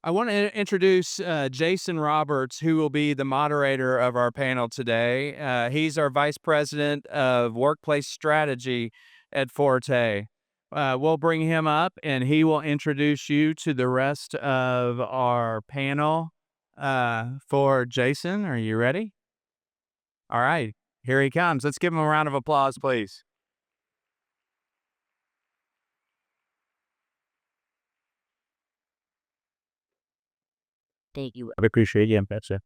I want to introduce Jason Roberts, who will be the moderator of our panel today. He's our Vice President of Workplace Strategy at FORTÉ. We'll bring him up and he will introduce you to the rest of our panel. For Jason, are you ready? All right, here he comes. Let's give him a round of applause, please. Thank you. I appreciate you, Ambassador.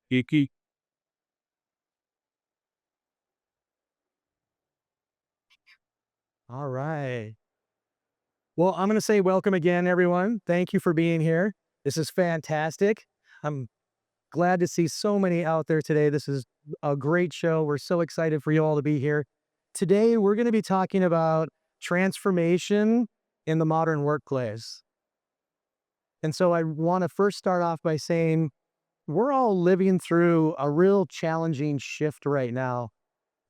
Kiki. All right. Well, I'm going to say welcome again, everyone. Thank you for being here. This is fantastic. I'm glad to see so many out there today. This is a great show. We're so excited for you all to be here. Today, we're going to be talking about transformation in the modern workplace. And so I want to first start off by saying we're all living through a real challenging shift right now.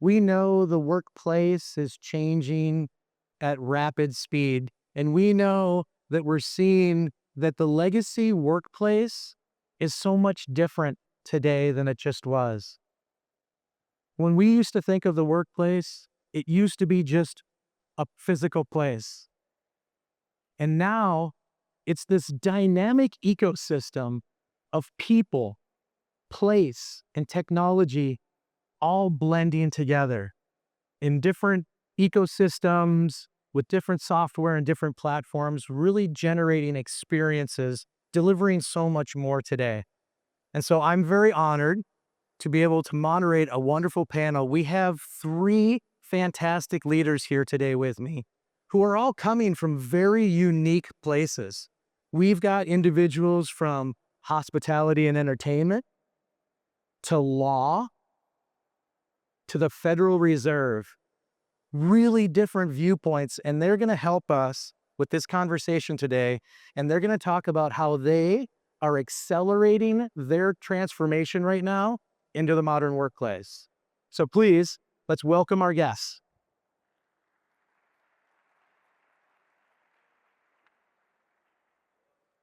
We know the workplace is changing at rapid speed, and we know that we're seeing that the legacy workplace is so much different today than it just was. When we used to think of the workplace, it used to be just a physical place. And now it's this dynamic ecosystem of people, place, and technology all blending together in different ecosystems with different software and different platforms, really generating experiences, delivering so much more today. And so I'm very honored to be able to moderate a wonderful panel. We have three fantastic leaders here today with me who are all coming from very unique places. We've got individuals from hospitality and entertainment to law to the Federal Reserve, really different viewpoints, and they're going to help us with this conversation today, and they're going to talk about how they are accelerating their transformation right now into the modern workplace. So please, let's welcome our guests.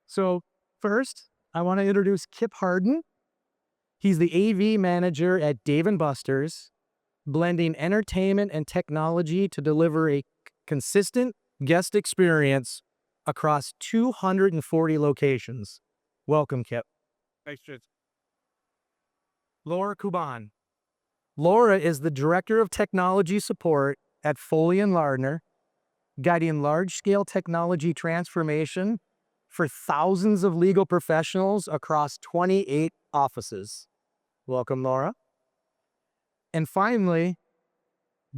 So first, I want to introduce Kip Hardin. He's the AV manager at Dave & Buster's, blending entertainment and technology to deliver a consistent guest experience across 240 locations. Welcome, Kip. Thanks, Jason. Laura Kubon. Laura is the Director of Technology Support at Foley and Lardner, guiding large-scale technology transformation for thousands of legal professionals across 28 offices. Welcome, Laura. And finally,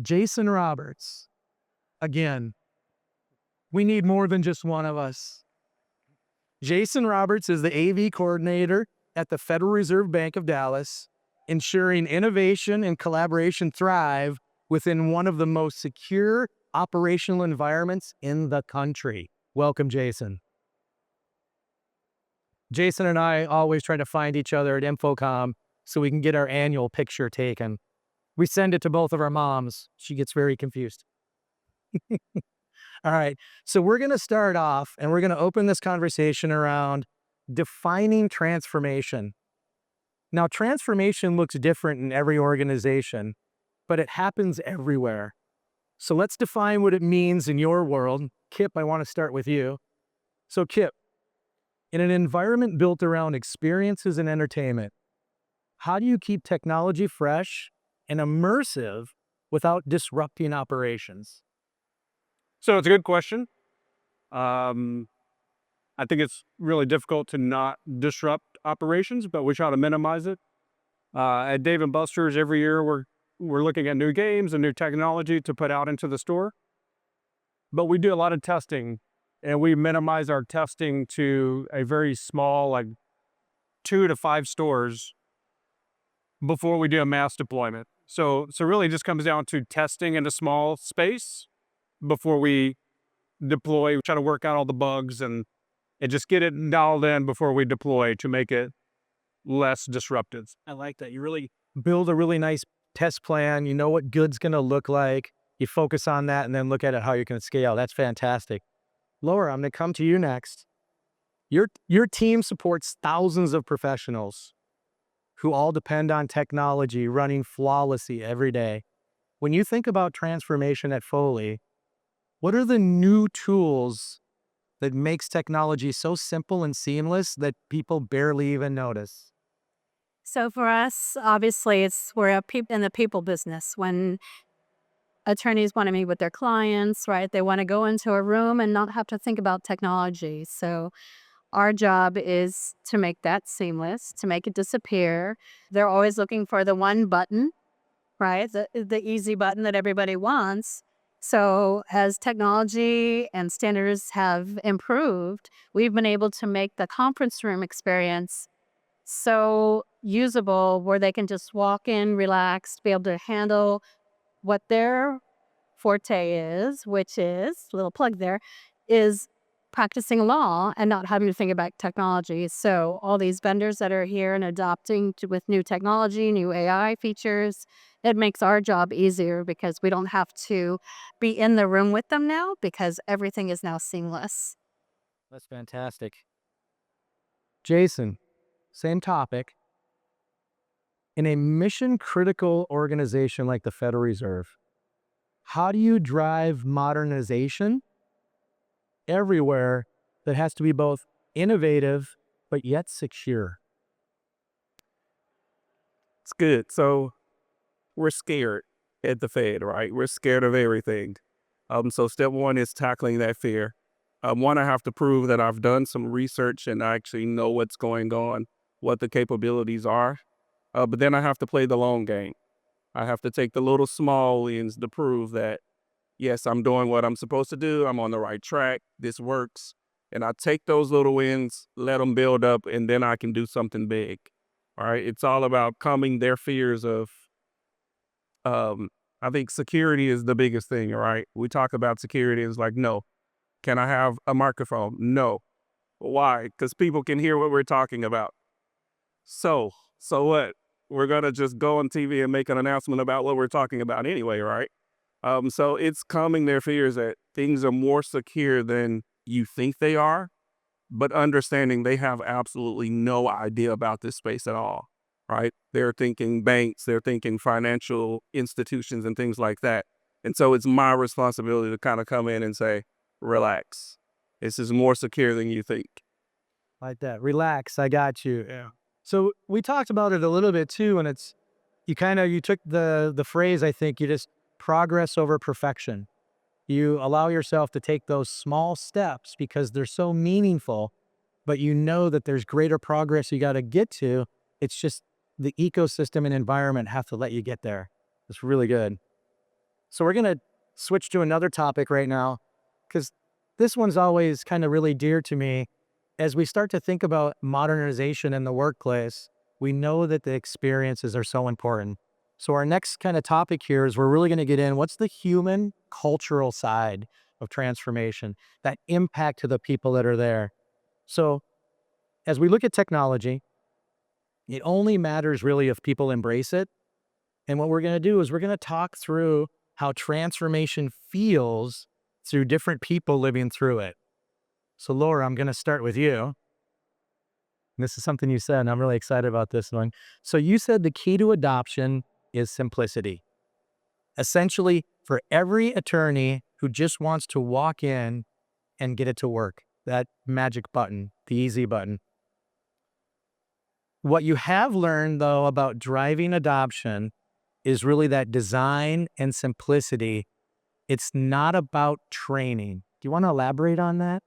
Jason Roberts. Again, we need more than just one of us. Jason Roberts is the AV coordinator at the Federal Reserve Bank of Dallas, ensuring innovation and collaboration thrive within one of the most secure operational environments in the country. Welcome, Jason. Jason and I always try to find each other at Infocom so we can get our annual picture taken. We send it to both of our moms. She gets very confused. All right. So we're going to start off and we're going to open this conversation around defining transformation. Now, transformation looks different in every organization, but it happens everywhere. So let's define what it means in your world. Kip, I want to start with you. So Kip, in an environment built around experiences and entertainment, how do you keep technology fresh and immersive without disrupting operations? So it's a good question. I think it's really difficult to not disrupt operations, but we try to minimize it. At Dave & Buster's, every year we're looking at new games and new technology to put out into the store. But we do a lot of testing, and we minimize our testing to a very small, like 2 to 5 stores before we do a mass deployment. So really it just comes down to testing in a small space before we deploy. We try to work out all the bugs and just get it dialed in before we deploy to make it less disruptive. I like that. You really build a really nice test plan. You know what good's going to look like. you focus on that and then look at it how you can scale. That's fantastic. Laura, I'm going to come to you next. Your team supports thousands of professionals who all depend on technology running flawlessly every day. When you think about transformation at Foley, what are the new tools that makes technology so simple and seamless that people barely even notice? So for us, obviously, we're in the people business. When attorneys want to meet with their clients, right? They want to go into a room and not have to think about technology. So our job is to make that seamless, to make it disappear. They're always looking for the one button, right? The easy button that everybody wants. So as technology and standards have improved, we've been able to make the conference room experience so usable where they can just walk in, relaxed, be able to handle what their forte is, which is, little plug there, is practicing law and not having to think about technology. So all these vendors that are here and adopting with new technology, new AI features, it makes our job easier because we don't have to be in the room with them now because everything is now seamless. That's fantastic. Jason, same topic. In a mission critical organization like the Federal Reserve, how do you drive modernization everywhere that has to be both innovative but yet secure? It's good. So we're scared at the Fed, right? We're scared of everything. So step one is tackling that fear. One, I have to prove that I've done some research and I actually know what's going on, what the capabilities are. But then I have to play the long game. I have to take the little small wins to prove that, yes, I'm doing what I'm supposed to do. I'm on the right track. This works. And I take those little wins, let them build up, and then I can do something big. All right. It's all about calming their fears of, I think security is the biggest thing. All right. We talk about security. It's like, no. Can I have a microphone? No. Why? Because people can hear what we're talking about. So what? We're going to just go on TV and make an announcement about what we're talking about anyway, right? So it's calming their fears that things are more secure than you think they are, but understanding they have absolutely no idea about this space at all, right? They're thinking banks, they're thinking financial institutions and things like that. And so it's my responsibility to kind of come in and say, relax. This is more secure than you think. Like that. Relax. I got you. Yeah. So we talked about it a little bit too, and it's you took the phrase, I think, you just progress over perfection. You allow yourself to take those small steps because they're so meaningful, but you know that there's greater progress you got to get to. It's just the ecosystem and environment have to let you get there. It's really good. So we're going to switch to another topic right now because this one's always kind of really dear to me. As we start to think about modernization in the workplace, we know that the experiences are so important. So our next kind of topic here is we're really going to get in what's the human cultural side of transformation, that impact to the people that are there. So as we look at technology, it only matters really if people embrace it. And what we're going to do is we're going to talk through how transformation feels through different people living through it. So Laura, I'm going to start with you. This is something you said, and I'm really excited about this one. So you said the key to adoption is simplicity. Essentially, for every attorney who just wants to walk in and get it to work, that magic button, the easy button. What you have learned, though, about driving adoption is really that design and simplicity. It's not about training. Do you want to elaborate on that?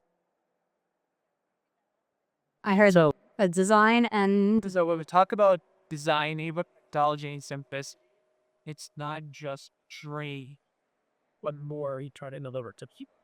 I heard a design and So when we talk about design, even technology and simplicity, it's not just tree, but more you try to deliver to people.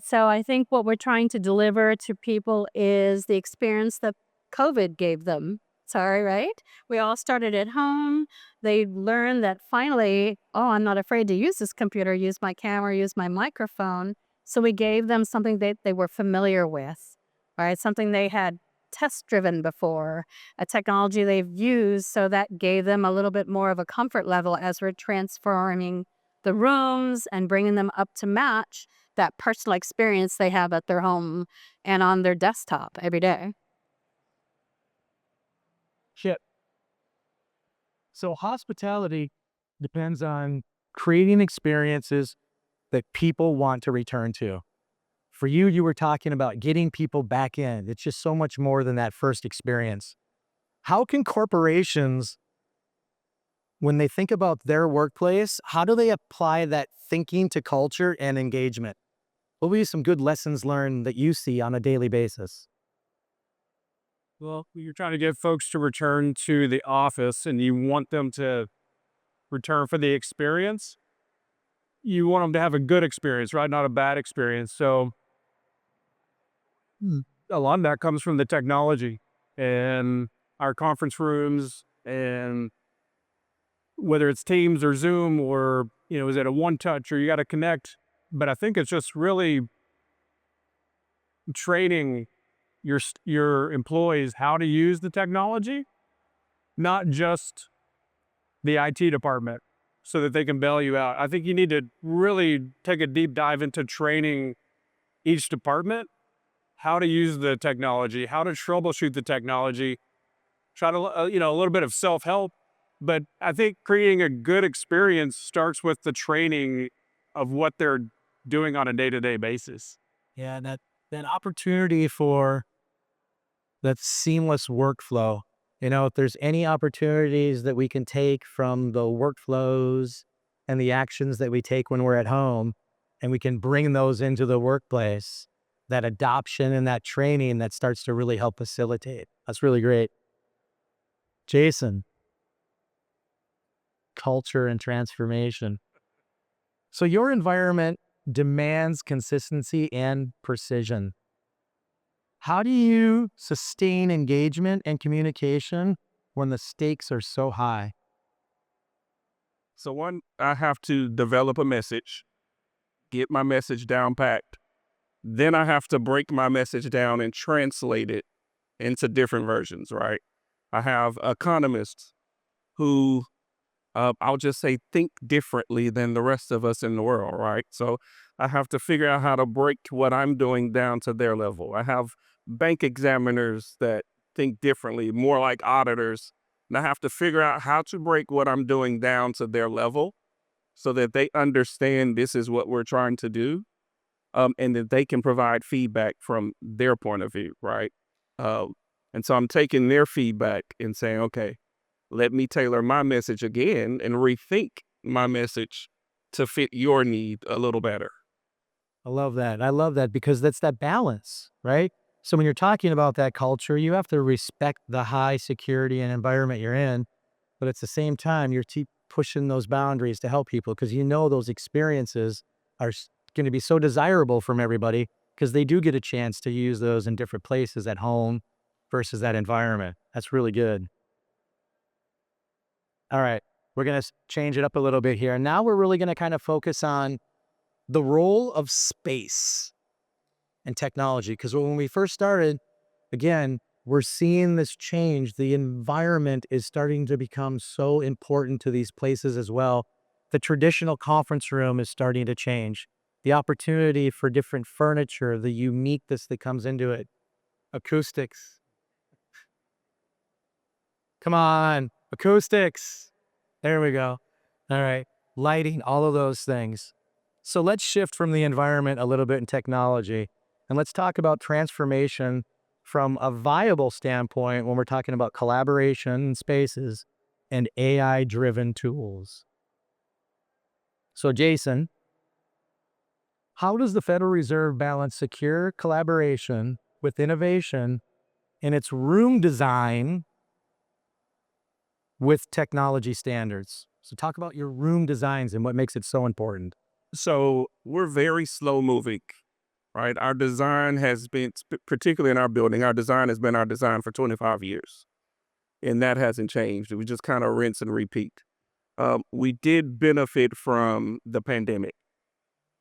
so I think what we're trying to deliver to people is the experience that COVID gave them. Sorry, right? We all started at home. They learned that finally, oh, I'm not afraid to use this computer, use my camera, use my microphone. So we gave them something that they were familiar with, right? Something they had test driven before, a technology they've used. So that gave them a little bit more of a comfort level as we're transforming the rooms and bringing them up to match that personal experience they have at their home and on their desktop every day. Shit. So hospitality depends on creating experiences that people want to return to. For you, you were talking about getting people back in. It's just so much more than that first experience. How can corporations, when they think about their workplace, how do they apply that thinking to culture and engagement? What would be some good lessons learned that you see on a daily basis? Well, you're trying to get folks to return to the office and you want them to return for the experience. You want them to have a good experience, right? Not a bad experience. So a lot of that comes from the technology and our conference rooms, and whether it's Teams or Zoom or, is it a one touch or you got to connect. But I think it's just really training your employees how to use the technology, not just the IT department, so that they can bail you out. I think you need to really take a deep dive into training each department how to use the technology, how to troubleshoot the technology, try to, a little bit of self-help. But I think creating a good experience starts with the training of what they're doing on a day-to-day basis. Yeah, and that opportunity for that seamless workflow. If there's any opportunities that we can take from the workflows and the actions that we take when we're at home, and we can bring those into the workplace, that adoption and that training that starts to really help facilitate. That's really great. Jason, culture and transformation. So your environment demands consistency and precision. How do you sustain engagement and communication when the stakes are so high? So one, I have to develop a message, get my message down packed. Then I have to break my message down and translate it into different versions, right? I have economists who, I'll just say, think differently than the rest of us in the world, right? So I have to figure out how to break what I'm doing down to their level. I have bank examiners that think differently, more like auditors. And I have to figure out how to break what I'm doing down to their level so that they understand this is what we're trying to do, and that they can provide feedback from their point of view, right? And so I'm taking their feedback and saying, okay, let me tailor my message again and rethink my message to fit your need a little better. I love that. I love that because that's that balance, right? So when you're talking about that culture, you have to respect the high security and environment you're in, but at the same time, you're pushing those boundaries to help people because those experiences are going to be so desirable from everybody because they do get a chance to use those in different places at home versus that environment. That's really good. All right, we're going to change it up a little bit here. Now we're really going to kind of focus on the role of space and technology. Because when we first started, again, we're seeing this change. The environment is starting to become so important to these places as well. The traditional conference room is starting to change. The opportunity for different furniture, the uniqueness that comes into it, acoustics. Come on, acoustics. There we go. All right, lighting, all of those things. So let's shift from the environment a little bit in technology, and let's talk about transformation from a viable standpoint when we're talking about collaboration in spaces and AI-driven tools. So Jason, how does the Federal Reserve balance secure collaboration with innovation in its room design with technology standards? So talk about your room designs and what makes it so important. So we're very slow moving, right? Our design has been, particularly in our building, our design has been our design for 25 years. And that hasn't changed. We just kind of rinse and repeat. We did benefit from the pandemic,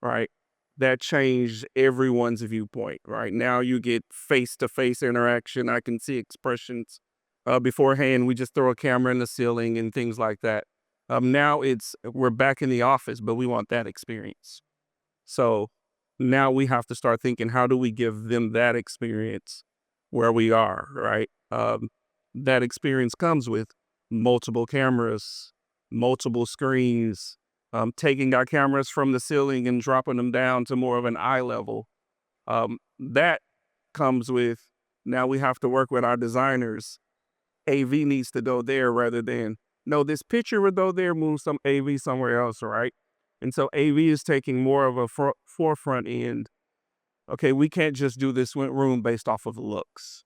right? That changed everyone's viewpoint, right? Now you get face-to-face interaction. I can see expressions. Beforehand, we just throw a camera in the ceiling and things like that. Now we're back in the office, but we want that experience. So now we have to start thinking, how do we give them that experience where we are, right? That experience comes with multiple cameras, multiple screens, taking our cameras from the ceiling and dropping them down to more of an eye level. That comes with, now we have to work with our designers. AV needs to go there rather than, no, this picture would go there, move some AV somewhere else, right? And so AV is taking more of a forefront end. Okay, we can't just do this room based off of looks.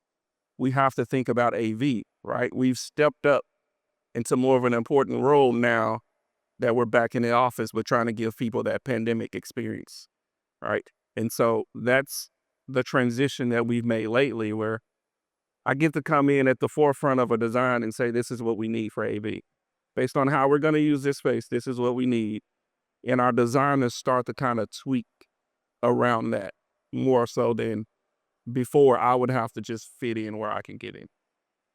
We have to think about AV, right? We've stepped up into more of an important role now that we're back in the office, but trying to give people that pandemic experience, right? And so that's the transition that we've made lately, where I get to come in at the forefront of a design and say, this is what we need for AV. Based on how we're going to use this space, this is what we need. And our designers start to kind of tweak around that more so than before. I would have to just fit in where I can get in.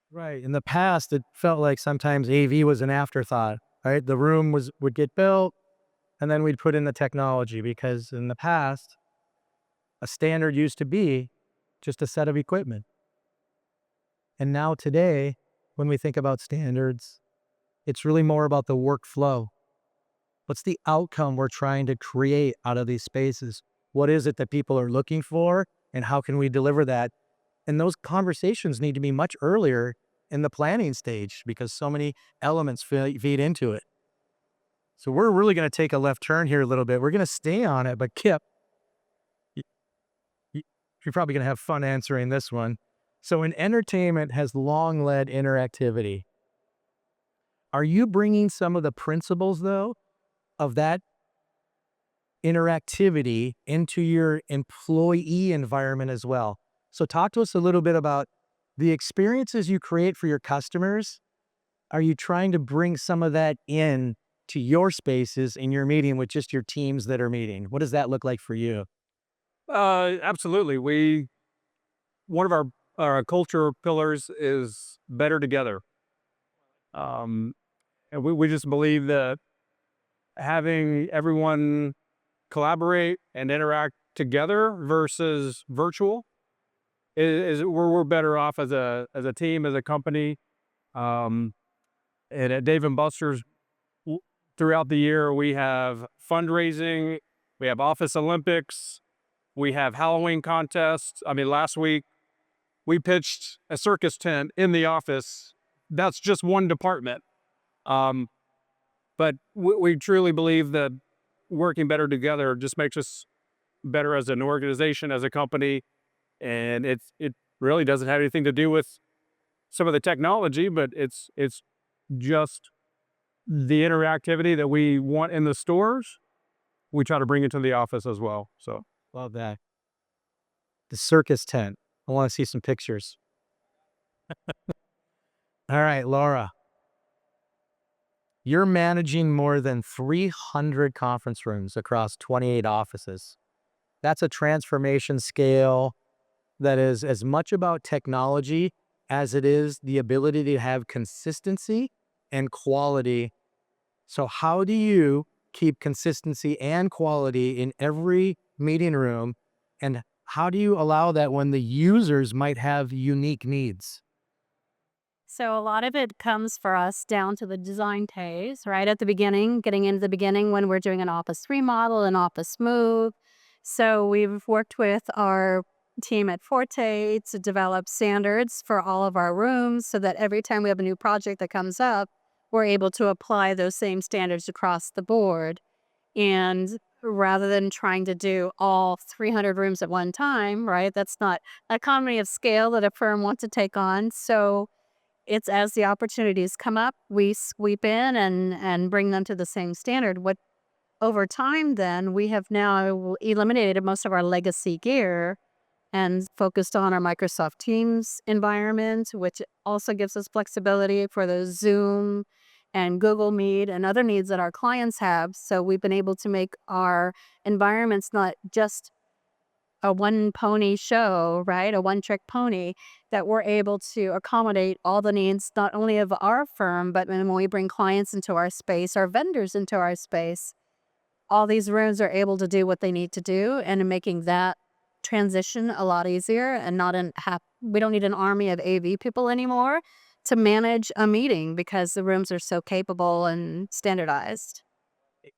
Right. In the past, it felt like sometimes AV was an afterthought, right? The room would get built, and then we'd put in the technology, because in the past, a standard used to be just a set of equipment. And now today, when we think about standards, it's really more about the workflow. What's the outcome we're trying to create out of these spaces? What is it that people are looking for, and how can we deliver that? And those conversations need to be much earlier in the planning stage, because so many elements feed into it. So we're really going to take a left turn here a little bit. We're going to stay on it, but Kip, you're probably going to have fun answering this one. So entertainment has long led interactivity. Are you bringing some of the principles, though, of that interactivity into your employee environment as well? So talk to us a little bit about the experiences you create for your customers. Are you trying to bring some of that in to your spaces in your meeting with just your teams that are meeting? What does that look like for you? Absolutely. One of our culture pillars is better together. And we just believe that having everyone collaborate and interact together versus virtual is we're better off as a team, as a company. And at Dave and Buster's, throughout the year, we have fundraising, we have Office Olympics, we have Halloween contests. I mean, last week we pitched a circus tent in the office. That's just one department. But we truly believe that working better together just makes us better as an organization, as a company. And it really doesn't have anything to do with some of the technology, but it's just the interactivity that we want in the stores. We try to bring it to the office as well. So Love that. The circus tent. I want to see some pictures. All right, Laura. You're managing more than 300 conference rooms across 28 offices. That's a transformation scale that is as much about technology as it is the ability to have consistency and quality. So how do you keep consistency and quality in every meeting room? And how do you allow that when the users might have unique needs? So a lot of it comes for us down to the design phase, right at the beginning, getting into the beginning when we're doing an office remodel, an office move. So we've worked with our team at FORTÉ to develop standards for all of our rooms so that every time we have a new project that comes up, we're able to apply those same standards across the board. And rather than trying to do all 300 rooms at one time, right, that's not economy of scale that a firm wants to take on. So it's as the opportunities come up, we sweep in and bring them to the same standard. What over time, then we have now eliminated most of our legacy gear and focused on our Microsoft Teams environment, which also gives us flexibility for the Zoom and Google Meet and other needs that our clients have. So we've been able to make our environments not just a one pony show, right? A one trick pony, that we're able to accommodate all the needs, not only of our firm, but when we bring clients into our space, our vendors into our space, all these rooms are able to do what they need to do, and making that transition a lot easier, and not we don't need an army of AV people anymore to manage a meeting because the rooms are so capable and standardized.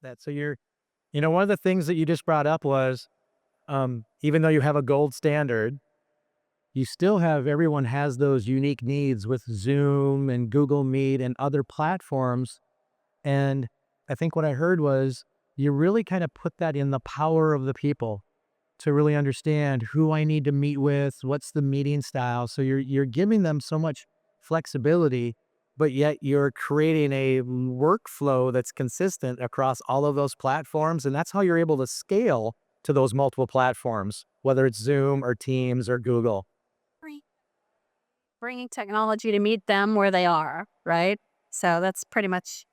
That so one of the things that you just brought up was, even though you have a gold standard, you still have everyone has those unique needs with Zoom and Google Meet and other platforms. And I think what I heard was you really kind of put that in the power of the people to really understand who I need to meet with, what's the meeting style. So you're giving them so much flexibility, but yet you're creating a workflow that's consistent across all of those platforms. And that's how you're able to scale to those multiple platforms, whether it's Zoom or Teams or Google. Bringing technology to meet them where they are, right? So that's pretty much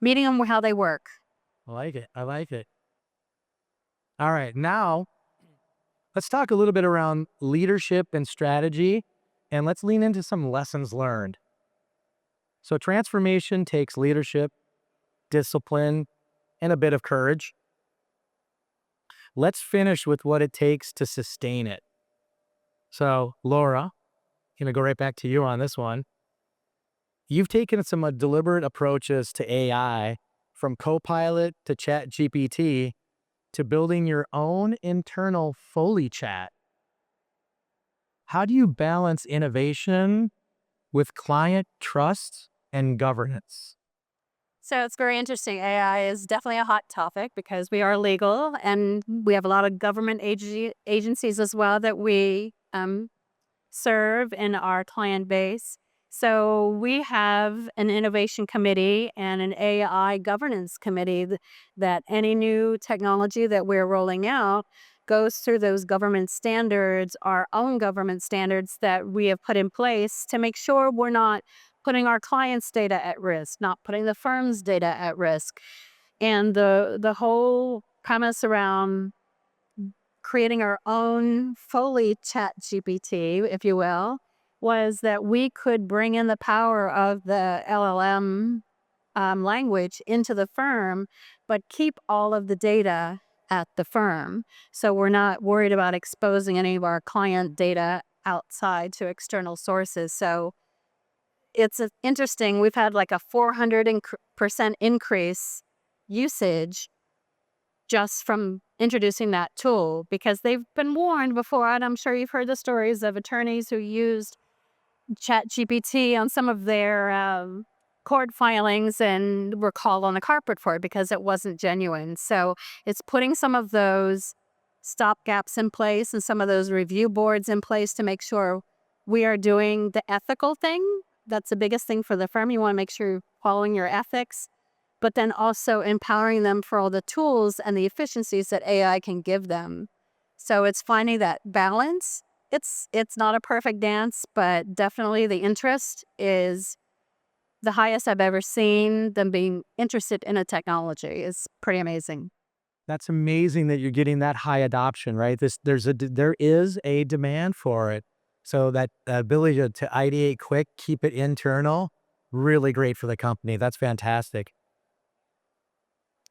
meeting them how they work. I like it. I like it. All right. Now, let's talk a little bit around leadership and strategy, and let's lean into some lessons learned. So, transformation takes leadership, discipline, and a bit of courage. Let's finish with what it takes to sustain it. So, Laura, going to go right back to you on this one. You've taken some deliberate approaches to AI, from Copilot to ChatGPT to building your own internal Foley chat. How do you balance innovation with client trust and governance? So it's very interesting. AI is definitely a hot topic because we are legal, and we have a lot of government agencies as well that we serve in our client base. So we have an innovation committee and an AI governance committee that any new technology that we're rolling out goes through those government standards, our own government standards that we have put in place to make sure we're not putting our clients' data at risk, not putting the firm's data at risk. And the whole premise around creating our own Foley chat GPT, if you will, was that we could bring in the power of the LLM language into the firm, but keep all of the data at the firm. So we're not worried about exposing any of our client data outside to external sources. So it's interesting. We've had like a 400% increase usage just from introducing that tool, because they've been warned before, and I'm sure you've heard the stories of attorneys who used ChatGPT on some of their court filings and were called on the carpet for it because it wasn't genuine. So it's putting some of those stopgaps in place and some of those review boards in place to make sure we are doing the ethical thing. That's the biggest thing for the firm. You want to make sure you're following your ethics, but then also empowering them for all the tools and the efficiencies that AI can give them. So it's finding that balance. It's not a perfect dance, but definitely the interest is the highest I've ever seen. Them being interested in a technology is pretty amazing. That's amazing that you're getting that high adoption, right? There is a demand for it. So that ability to ideate quick, keep it internal, really great for the company. That's fantastic.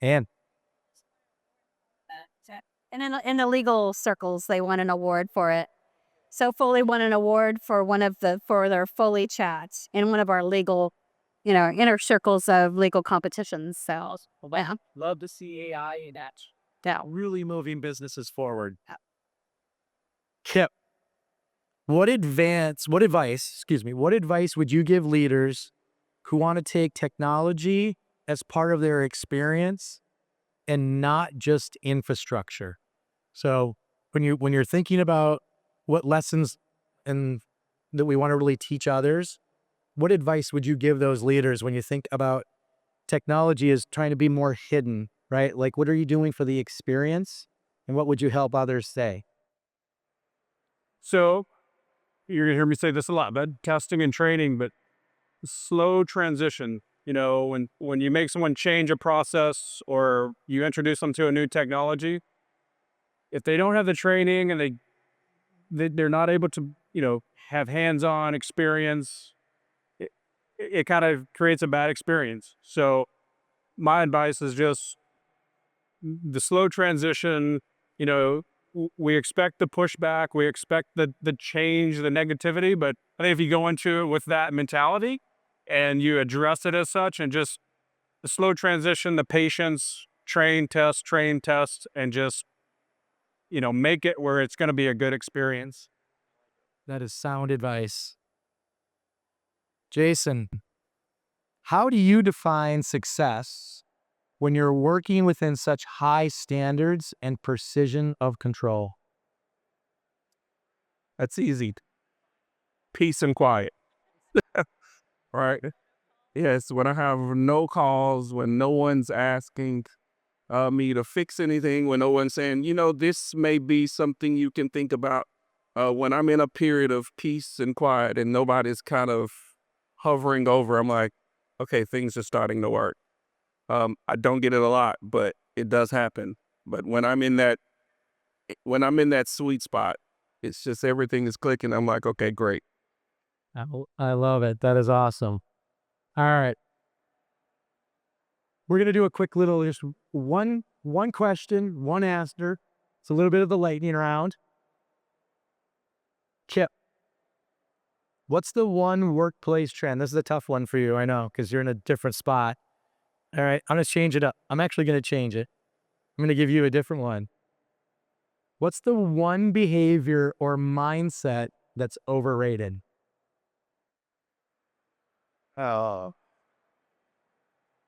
And And in the legal circles, they won an award for it. So Foley won an award for for their Foley chats in one of our legal, inner circles of legal competitions. So yeah, Love to see AI in that. yeah. really moving businesses forward. Kip, what advice would you give leaders who want to take technology as part of their experience and not just infrastructure? So when you're thinking about what lessons and that we want to really teach others, what advice would you give those leaders when you think about technology as trying to be more hidden, right? Like, what are you doing for the experience, and what would you help others say? So you're gonna hear me say this a lot, but testing and training, but slow transition. When you make someone change a process or you introduce them to a new technology, if they don't have the training and they're not able to, have hands-on experience, it kind of creates a bad experience. So my advice is just the slow transition. We expect the pushback, we expect the change, the negativity, but I think if you go into it with that mentality and you address it as such, and just the slow transition, the patience, train, test, and just, make it where it's going to be a good experience. That is sound advice. Jason, how do you define success when you're working within such high standards and precision of control? That's easy. Peace and quiet. Right? Yes, when I have no calls, when no one's asking me to fix anything, when no one's saying, this may be something you can think about. When I'm in a period of peace and quiet and nobody's kind of hovering over, I'm like, okay, things are starting to work. I don't get it a lot, but it does happen. But when I'm in that sweet spot, it's just everything is clicking. I'm like, okay, great. I love it. That is awesome. All right. We're going to do a quick little, just one question, one answer. It's a little bit of the lightning round. Chip, what's the one workplace trend? This is a tough one for you, I know, because you're in a different spot. All right, I'm going to change it up. I'm actually going to change it. I'm going to give you a different one. What's the one behavior or mindset that's overrated?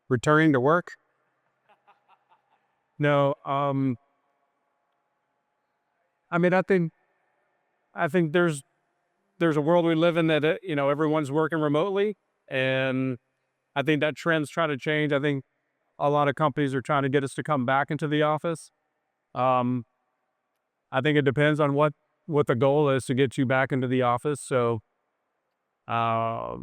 Returning to work? No, I mean, I think there's a world we live in that, everyone's working remotely, and I think that trend's trying to change. I think a lot of companies are trying to get us to come back into the office. I think it depends on what the goal is to get you back into the office. So, I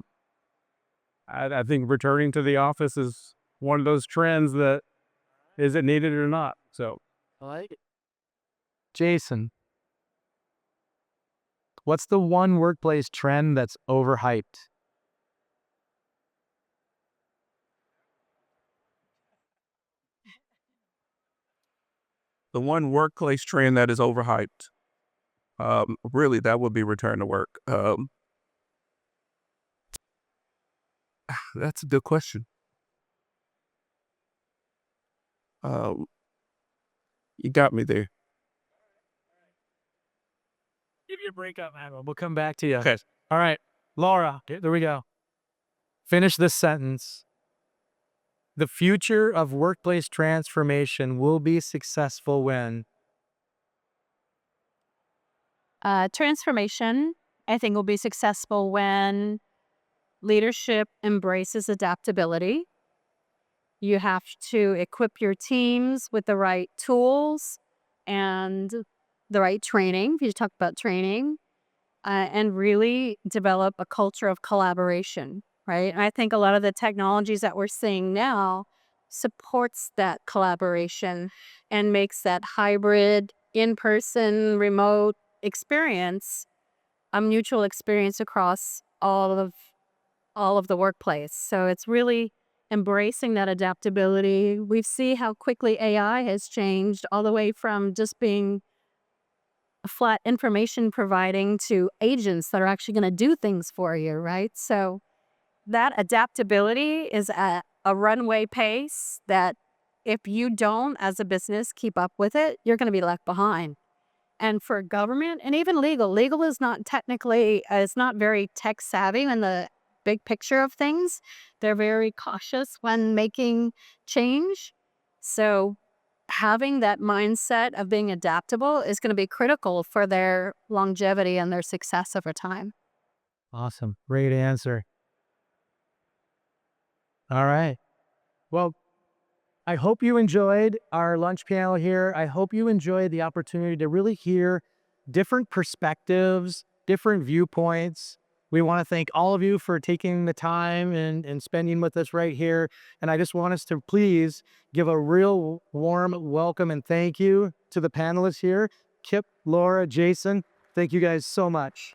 think returning to the office is one of those trends that, is it needed or not? So, I like it. Jason, what's the one workplace trend that's overhyped? The one workplace trend that is overhyped, really, that would be return to work. That's a good question. You got me there. Give you a break up, man. We'll come back to you. Okay. All right. Laura, there we go. Finish this sentence. The future of workplace transformation will be successful when? Transformation, I think, will be successful when leadership embraces adaptability. You have to equip your teams with the right tools and the right training. If you talk about training, and really develop a culture of collaboration, right? And I think a lot of the technologies that we're seeing now supports that collaboration and makes that hybrid, in-person, remote experience a mutual experience across all of the workplace. So it's really embracing that adaptability. We see how quickly AI has changed, all the way from just being a flat information providing to agents that are actually going to do things for you, right? So that adaptability is at a runway pace that if you don't, as a business, keep up with it, you're going to be left behind. And for government and even legal is not technically, it's not very tech savvy in the big picture of things. They're very cautious when making change. So having that mindset of being adaptable is going to be critical for their longevity and their success over time. Awesome. Great answer. All right. Well, I hope you enjoyed our lunch panel here. I hope you enjoyed the opportunity to really hear different perspectives, different viewpoints. We want to thank all of you for taking the time and spending with us right here. And I just want us to please give a real warm welcome and thank you to the panelists here, Kip, Laura, Jason. Thank you guys so much.